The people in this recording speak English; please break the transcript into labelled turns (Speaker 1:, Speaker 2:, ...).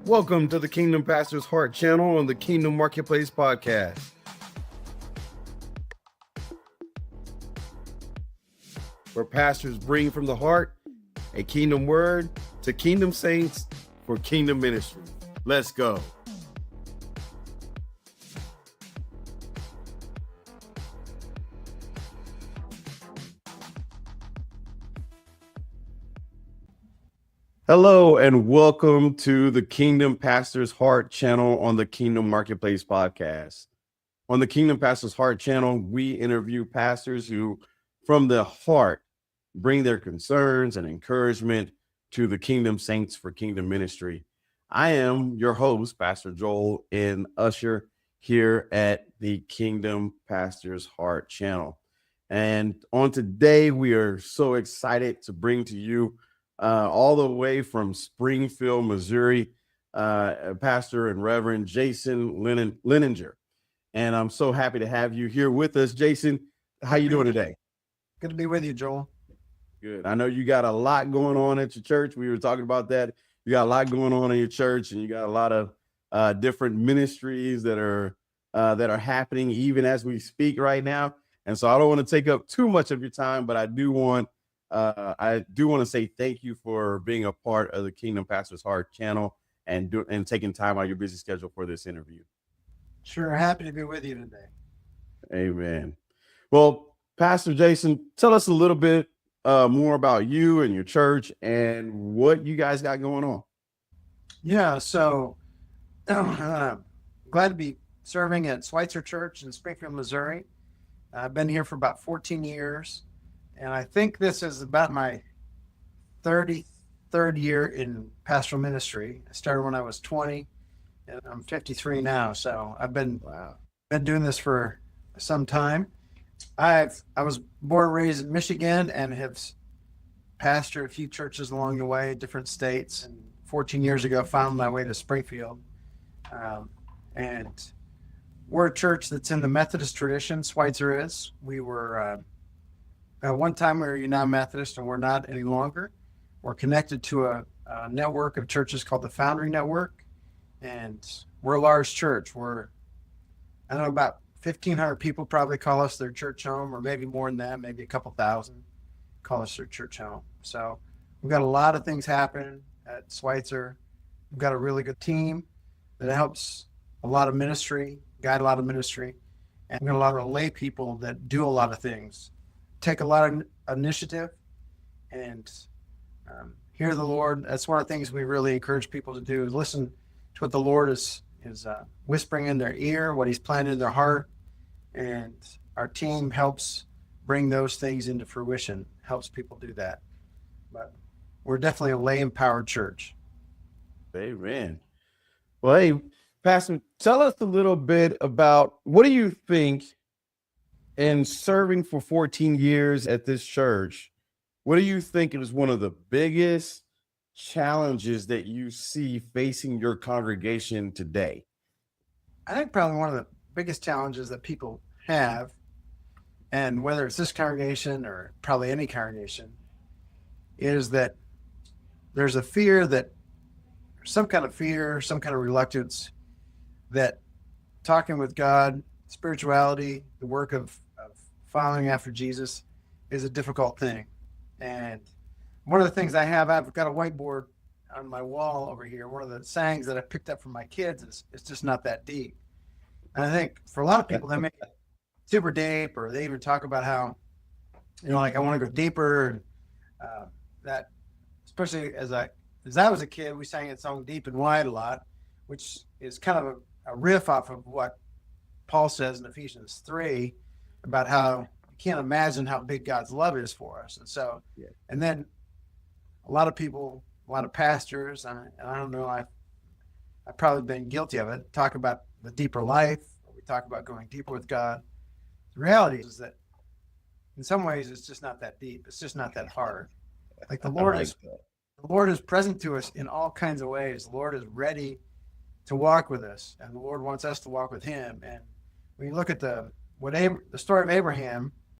Speaker 1: Welcome to the Kingdom Pastor's Heart channel on the Kingdom Marketplace podcast. Where pastors bring from the heart a kingdom word to kingdom saints for kingdom ministry. Let's go. Hello and welcome to the Kingdom Pastor's Heart channel on the Kingdom Marketplace podcast. On the Kingdom Pastor's Heart channel, we interview pastors who, from the heart, bring their concerns and encouragement to the kingdom saints for kingdom ministry. I am your host, Pastor Joel and Usher, here at the Kingdom Pastor's Heart channel. And on today, we are so excited to bring to you all the way from Springfield, Missouri, Pastor and Reverend Jason Leninger. And I'm so happy to have you here with us. Jason, how you doing today?
Speaker 2: Good to be with you, Joel.
Speaker 1: Good. I know you got a lot going on at your church. We were talking about that. You got a lot going on in your church, and you got a lot of different ministries that are happening even as we speak right now. And so I don't want to take up too much of your time, but I do want to say thank you for being a part of the Kingdom Pastor's Heart channel and taking time out of your busy schedule for this interview.
Speaker 2: Sure. Happy to be with you today.
Speaker 1: Amen. Well, Pastor Jason, tell us a little bit more about you and your church and what you guys got going on.
Speaker 2: Yeah. So glad to be serving at Schweitzer Church in Springfield, Missouri. I've been here for about 14 years. And I think this is about my 33rd year in pastoral ministry. I started when I was 20, and I'm 53 now. So I've been doing this for some time. I was born and raised in Michigan and have pastored a few churches along the way, different states. And 14 years ago, found my way to Springfield. And we're a church that's in the Methodist tradition. Schweitzer is. We were... one time we were United Methodist, and we're not any longer. We're connected to a network of churches called the Foundry Network, and we're a large church. We're, I don't know, about 1,500 people probably call us their church home, or maybe more than that, maybe a couple thousand call us their church home. So we've got a lot of things happening at Schweitzer. We've got a really good team that helps a lot of ministry, guide a lot of ministry, and we've got a lot of lay people that do a lot of things. Take a lot of initiative and hear the Lord. That's one of the things we really encourage people to do, is listen to what the Lord is whispering in their ear, what he's planted in their heart. And our team helps bring those things into fruition, helps people do that. But we're definitely a lay-empowered church.
Speaker 1: Amen. Well, hey, Pastor, tell us a little bit about, what do you think, in serving for 14 years at this church, what do you think is one of the biggest challenges that you see facing your congregation today?
Speaker 2: I think probably one of the biggest challenges that people have, and whether it's this congregation or probably any congregation, is that there's a fear, that some kind of reluctance that talking with God, spirituality, the work of following after Jesus is a difficult thing. And one of the things I've got a whiteboard on my wall over here. One of the sayings that I picked up from my kids is, "It's just not that deep." And I think for a lot of people, they make it super deep, or they even talk about how, like, I want to go deeper. And that, especially as I was a kid, we sang that song "Deep and Wide" a lot, which is kind of a riff off of what Paul says in Ephesians 3 about how you can't imagine how big God's love is for us. And so, And then a lot of people, a lot of pastors, and I don't know, I've probably been guilty of it, talk about the deeper life. We talk about going deeper with God. The reality is that in some ways it's just not that deep. It's just not that hard. Like the Lord is present to us in all kinds of ways. The Lord is ready to walk with us, and the Lord wants us to walk with him. And when you look at the story of Abraham,